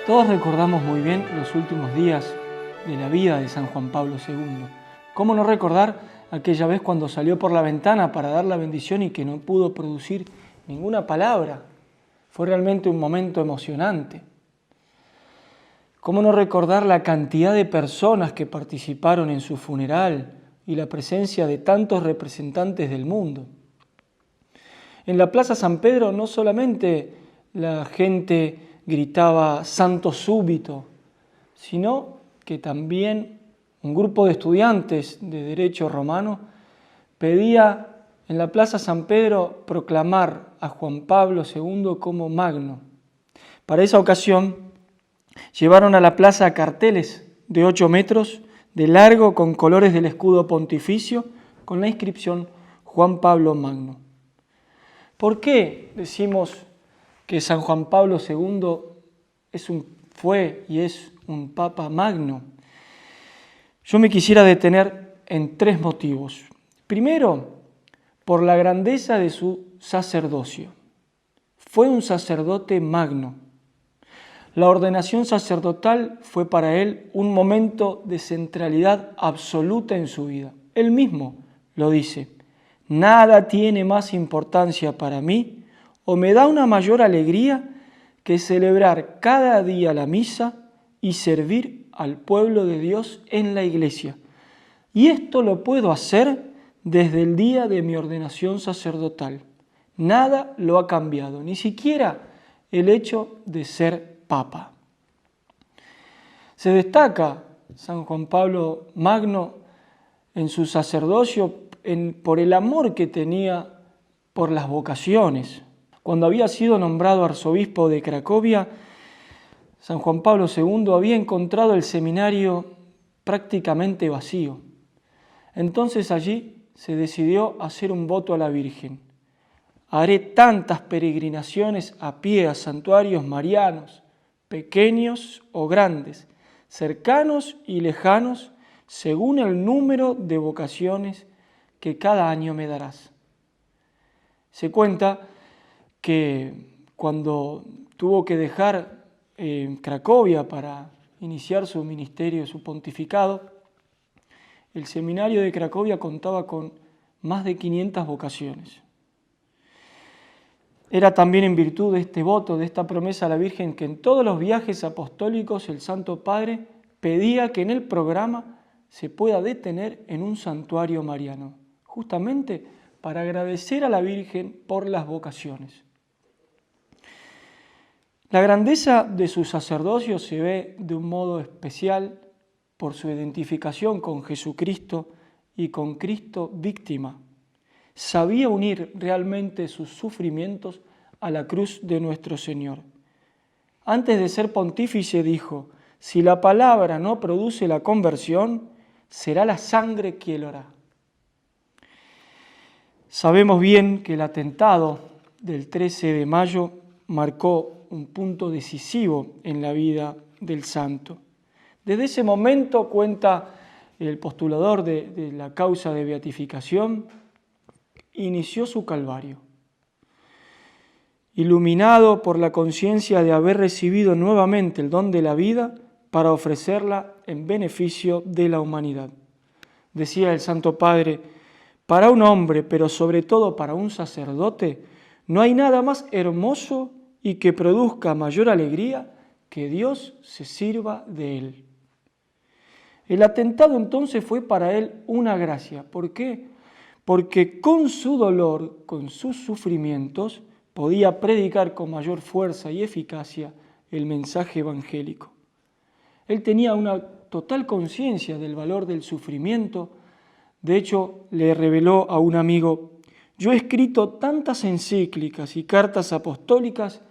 Todos recordamos muy bien los últimos días de la vida de San Juan Pablo II. ¿Cómo no recordar aquella vez cuando salió por la ventana para dar la bendición y que no pudo producir ninguna palabra? Fue realmente un momento emocionante. ¿Cómo no recordar la cantidad de personas que participaron en su funeral y la presencia de tantos representantes del mundo? En la Plaza San Pedro no solamente la gente gritaba "Santo súbito", sino que también un grupo de estudiantes de Derecho Romano pedía en la Plaza San Pedro proclamar a Juan Pablo II como magno. Para esa ocasión llevaron a la plaza carteles de 8 metros de largo con colores del escudo pontificio con la inscripción Juan Pablo Magno. ¿Por qué decimos que San Juan Pablo II fue y es un Papa magno? Yo me quisiera detener en 3 motivos. Primero, por la grandeza de su sacerdocio. Fue un sacerdote magno. La ordenación sacerdotal fue para él un momento de centralidad absoluta en su vida. Él mismo lo dice: nada tiene más importancia para mí o me da una mayor alegría que celebrar cada día la misa y servir al pueblo de Dios en la iglesia. Y esto lo puedo hacer desde el día de mi ordenación sacerdotal. Nada lo ha cambiado, ni siquiera el hecho de ser papa. Se destaca San Juan Pablo Magno en su sacerdocio por el amor que tenía por las vocaciones. Cuando había sido nombrado arzobispo de Cracovia, San Juan Pablo II había encontrado el seminario prácticamente vacío. Entonces allí se decidió hacer un voto a la Virgen. Haré tantas peregrinaciones a pie a santuarios marianos, pequeños o grandes, cercanos y lejanos, según el número de vocaciones que cada año me darás. Se cuenta que cuando tuvo que dejar Cracovia para iniciar su ministerio, su pontificado, el seminario de Cracovia contaba con más de 500 vocaciones. Era también en virtud de este voto, de esta promesa a la Virgen, que en todos los viajes apostólicos el Santo Padre pedía que en el programa se pueda detener en un santuario mariano, justamente para agradecer a la Virgen por las vocaciones. La grandeza de su sacerdocio se ve de un modo especial por su identificación con Jesucristo y con Cristo víctima. Sabía unir realmente sus sufrimientos a la cruz de nuestro Señor. Antes de ser pontífice dijo: si la palabra no produce la conversión, será la sangre quien lo hará. Sabemos bien que el atentado del 13 de mayo marcó un punto decisivo en la vida del santo. Desde ese momento, cuenta el postulador de la causa de beatificación, inició su calvario. Iluminado por la conciencia de haber recibido nuevamente el don de la vida para ofrecerla en beneficio de la humanidad. Decía el Santo Padre: para un hombre, pero sobre todo para un sacerdote, no hay nada más hermoso y que produzca mayor alegría que Dios se sirva de él. El atentado entonces fue para él una gracia. ¿Por qué? Porque con su dolor, con sus sufrimientos, podía predicar con mayor fuerza y eficacia el mensaje evangélico. Él tenía una total conciencia del valor del sufrimiento. De hecho, le reveló a un amigo: yo he escrito tantas encíclicas y cartas apostólicas,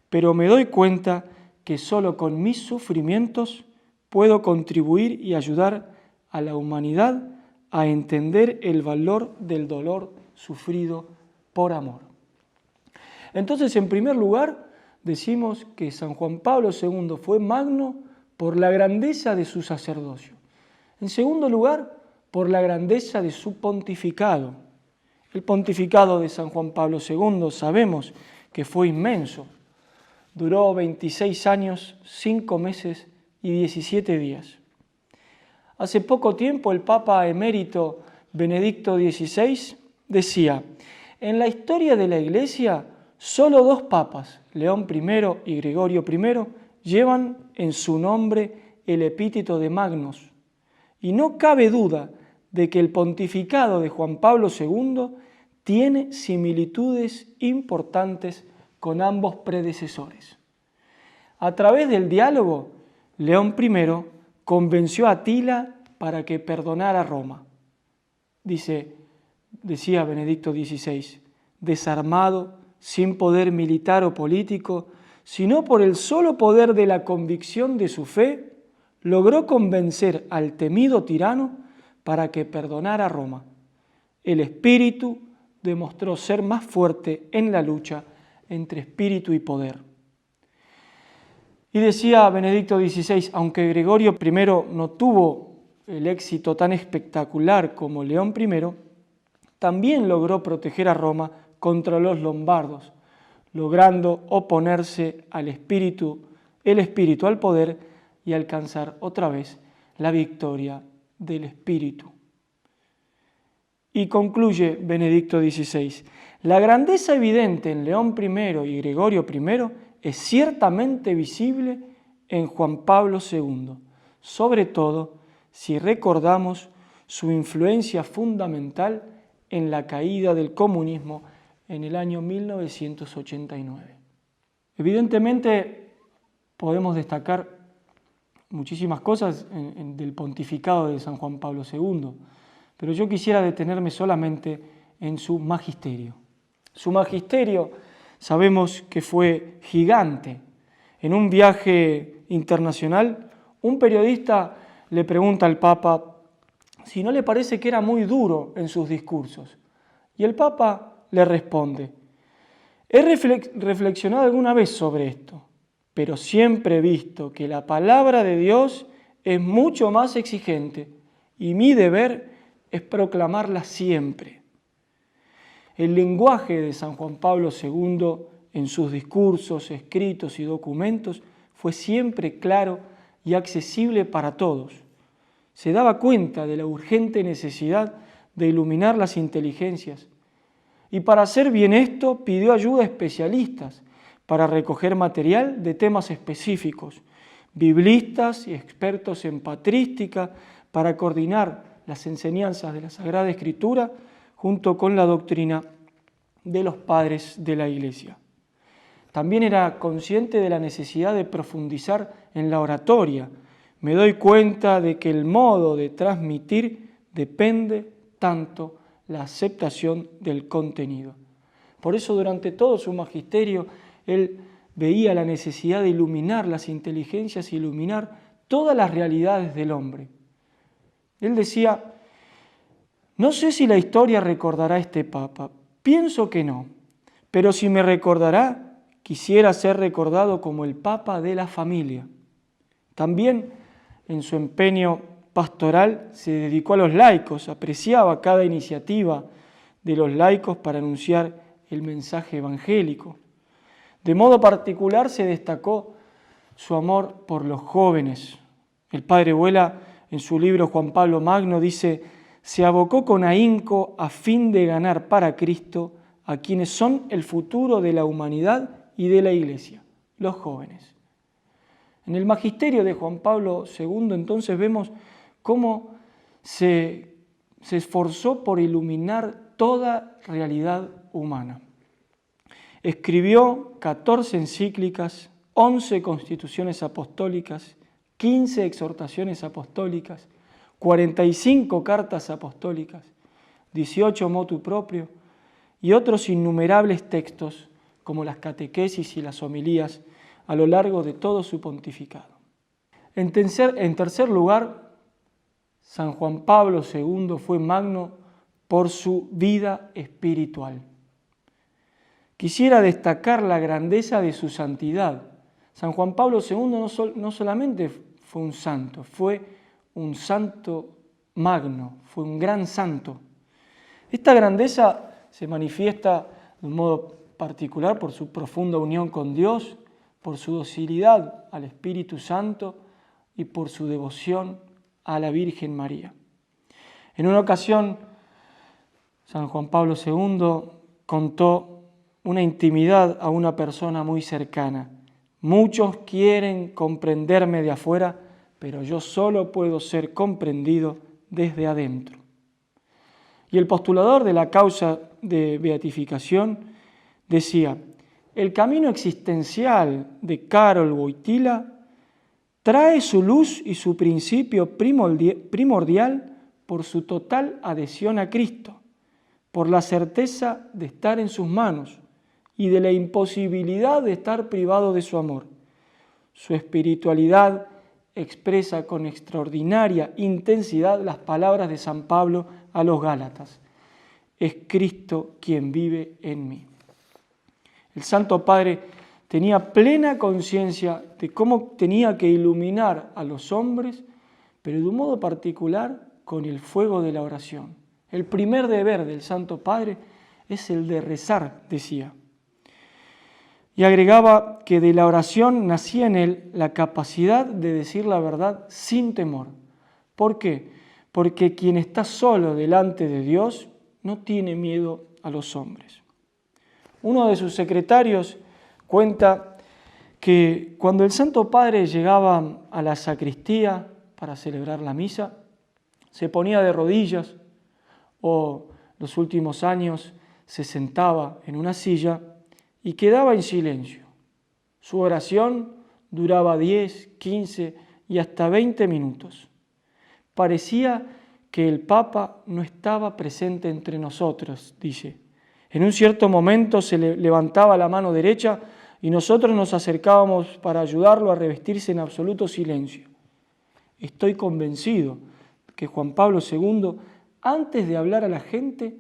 pero me doy cuenta que solo con mis sufrimientos puedo contribuir y ayudar a la humanidad a entender el valor del dolor sufrido por amor. Entonces, en primer lugar, decimos que San Juan Pablo II fue magno por la grandeza de su sacerdocio. En segundo lugar, por la grandeza de su pontificado. El pontificado de San Juan Pablo II sabemos que fue inmenso. Duró 26 años, 5 meses y 17 días. Hace poco tiempo el Papa emérito Benedicto XVI decía: en la historia de la Iglesia solo 2 papas, León I y Gregorio I, llevan en su nombre el epíteto de Magnus, y no cabe duda de que el pontificado de Juan Pablo II tiene similitudes importantes con ambos predecesores. A través del diálogo, León I convenció a Atila para que perdonara a Roma. Decía Benedicto XVI, desarmado, sin poder militar o político, sino por el solo poder de la convicción de su fe, logró convencer al temido tirano para que perdonara a Roma. El espíritu demostró ser más fuerte en la lucha entre espíritu y poder. Y decía Benedicto XVI, aunque Gregorio I no tuvo el éxito tan espectacular como León I, también logró proteger a Roma contra los lombardos, logrando oponerse al espíritu, el espíritu al poder y alcanzar otra vez la victoria del espíritu. Y concluye Benedicto XVI, la grandeza evidente en León I y Gregorio I es ciertamente visible en Juan Pablo II, sobre todo si recordamos su influencia fundamental en la caída del comunismo en el año 1989. Evidentemente podemos destacar muchísimas cosas del pontificado de San Juan Pablo II, pero yo quisiera detenerme solamente en su magisterio. Su magisterio sabemos que fue gigante. En un viaje internacional, un periodista le pregunta al Papa si no le parece que era muy duro en sus discursos. Y el Papa le responde, he reflexionado alguna vez sobre esto, pero siempre he visto que la palabra de Dios es mucho más exigente y mi deber es proclamarla siempre. El lenguaje de San Juan Pablo II en sus discursos, escritos y documentos fue siempre claro y accesible para todos. Se daba cuenta de la urgente necesidad de iluminar las inteligencias y para hacer bien esto pidió ayuda a especialistas para recoger material de temas específicos, biblistas y expertos en patrística para coordinar las enseñanzas de la Sagrada Escritura junto con la doctrina de los padres de la Iglesia. También era consciente de la necesidad de profundizar en la oratoria. Me doy cuenta de que el modo de transmitir depende tanto la aceptación del contenido. Por eso durante todo su magisterio él veía la necesidad de iluminar las inteligencias, iluminar todas las realidades del hombre. Él decía, no sé si la historia recordará a este Papa, pienso que no, pero si me recordará, quisiera ser recordado como el Papa de la familia. También en su empeño pastoral se dedicó a los laicos, apreciaba cada iniciativa de los laicos para anunciar el mensaje evangélico. De modo particular se destacó su amor por los jóvenes. El padre Vuela, en su libro Juan Pablo Magno, dice, se abocó con ahínco a fin de ganar para Cristo a quienes son el futuro de la humanidad y de la Iglesia, los jóvenes. En el magisterio de Juan Pablo II entonces vemos cómo se esforzó por iluminar toda realidad humana. Escribió 14 encíclicas, 11 constituciones apostólicas, 15 exhortaciones apostólicas, 45 cartas apostólicas, 18 motu proprio y otros innumerables textos como las catequesis y las homilías a lo largo de todo su pontificado. En tercer lugar, San Juan Pablo II fue magno por su vida espiritual. Quisiera destacar la grandeza de su santidad. San Juan Pablo II no solamente fue un santo magno, fue un gran santo. Esta grandeza se manifiesta de un modo particular por su profunda unión con Dios, por su docilidad al Espíritu Santo y por su devoción a la Virgen María. En una ocasión, San Juan Pablo II contó una intimidad a una persona muy cercana. Muchos quieren comprenderme de afuera, pero yo solo puedo ser comprendido desde adentro. Y el postulador de la causa de beatificación decía: el camino existencial de Karol Wojtyła trae su luz y su principio primordial por su total adhesión a Cristo, por la certeza de estar en sus manos y de la imposibilidad de estar privado de su amor. Su espiritualidad expresa con extraordinaria intensidad las palabras de San Pablo a los Gálatas: es Cristo quien vive en mí. El Santo Padre tenía plena conciencia de cómo tenía que iluminar a los hombres, pero de un modo particular con el fuego de la oración. El primer deber del Santo Padre es el de rezar, decía. Y agregaba que de la oración nacía en él la capacidad de decir la verdad sin temor. ¿Por qué? Porque quien está solo delante de Dios no tiene miedo a los hombres. Uno de sus secretarios cuenta que cuando el Santo Padre llegaba a la sacristía para celebrar la misa, se ponía de rodillas o los últimos años se sentaba en una silla y quedaba en silencio. Su oración duraba 10, 15 y hasta 20 minutos. Parecía que el Papa no estaba presente entre nosotros, dice. En un cierto momento se le levantaba la mano derecha y nosotros nos acercábamos para ayudarlo a revestirse en absoluto silencio. Estoy convencido que Juan Pablo II, antes de hablar a la gente,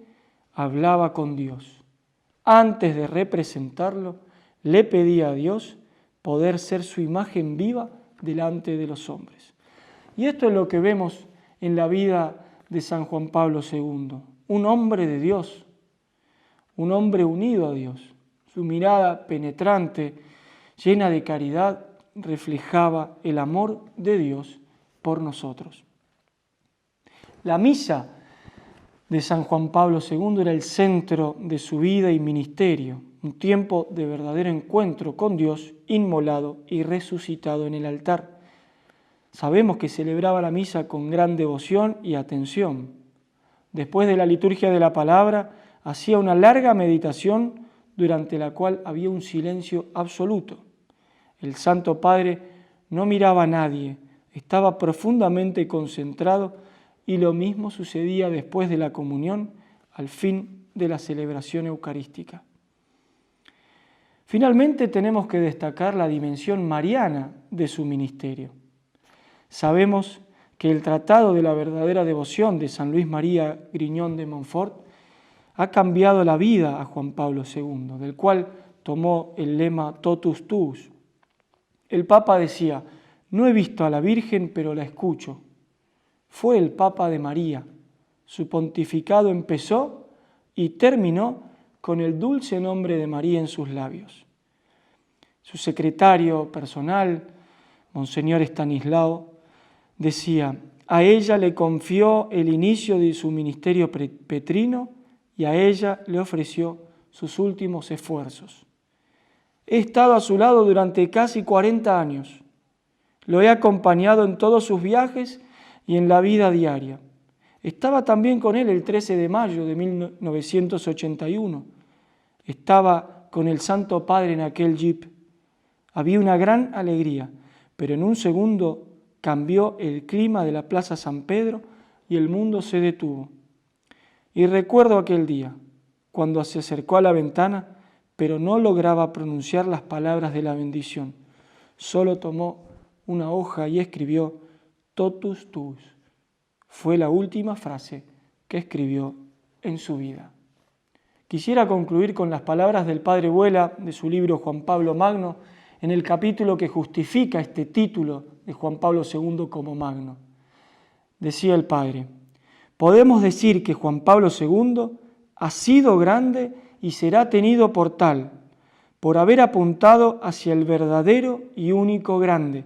hablaba con Dios. Antes de representarlo, le pedía a Dios poder ser su imagen viva delante de los hombres. Y esto es lo que vemos en la vida de San Juan Pablo II, un hombre de Dios, un hombre unido a Dios. Su mirada penetrante, llena de caridad, reflejaba el amor de Dios por nosotros. La misa de San Juan Pablo II era el centro de su vida y ministerio, un tiempo de verdadero encuentro con Dios, inmolado y resucitado en el altar. Sabemos que celebraba la misa con gran devoción y atención. Después de la liturgia de la palabra, hacía una larga meditación durante la cual había un silencio absoluto. El Santo Padre no miraba a nadie, estaba profundamente concentrado y lo mismo sucedía después de la comunión al fin de la celebración eucarística. Finalmente tenemos que destacar la dimensión mariana de su ministerio. Sabemos que el Tratado de la verdadera devoción de San Luis María Grignon de Montfort ha cambiado la vida a Juan Pablo II, del cual tomó el lema Totus Tuus. El Papa decía: no he visto a la Virgen, pero la escucho. Fue el Papa de María. Su pontificado empezó y terminó con el dulce nombre de María en sus labios. Su secretario personal, Monseñor Estanislao, decía: a ella le confió el inicio de su ministerio petrino y a ella le ofreció sus últimos esfuerzos. He estado a su lado durante casi 40 años. Lo he acompañado en todos sus viajes y en la vida diaria. Estaba también con él el 13 de mayo de 1981. Estaba con el Santo Padre en aquel jeep. Había una gran alegría, pero en un segundo cambió el clima de la Plaza San Pedro y el mundo se detuvo. Y recuerdo aquel día, cuando se acercó a la ventana, pero no lograba pronunciar las palabras de la bendición. Solo tomó una hoja y escribió Totus Tuus. Fue la última frase que escribió en su vida. Quisiera concluir con las palabras del Padre Vuela de su libro Juan Pablo Magno, en el capítulo que justifica este título de Juan Pablo II como Magno. Decía el Padre: podemos decir que Juan Pablo II ha sido grande y será tenido por tal, por haber apuntado hacia el verdadero y único grande,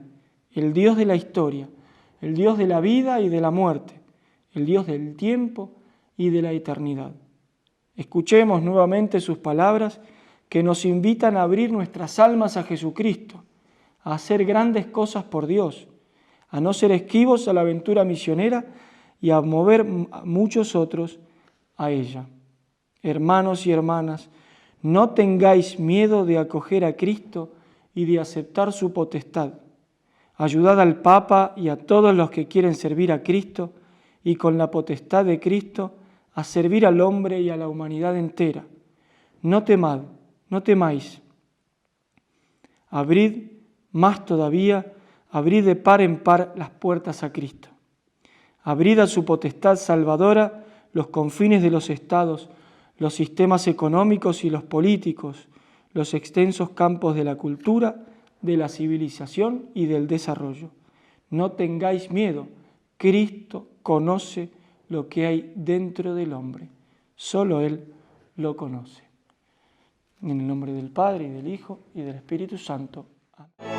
el Dios de la historia, el Dios de la vida y de la muerte, el Dios del tiempo y de la eternidad. Escuchemos nuevamente sus palabras que nos invitan a abrir nuestras almas a Jesucristo, a hacer grandes cosas por Dios, a no ser esquivos a la aventura misionera y a mover a muchos otros a ella. Hermanos y hermanas, no tengáis miedo de acoger a Cristo y de aceptar su potestad. Ayudad al Papa y a todos los que quieren servir a Cristo y con la potestad de Cristo a servir al hombre y a la humanidad entera. No temáis. Abrid más todavía, abrid de par en par las puertas a Cristo. Abrid a su potestad salvadora los confines de los estados, los sistemas económicos y los políticos, los extensos campos de la cultura, de la civilización y del desarrollo. No tengáis miedo, Cristo conoce lo que hay dentro del hombre, solo Él lo conoce. En el nombre del Padre, y del Hijo, y del Espíritu Santo. Amén.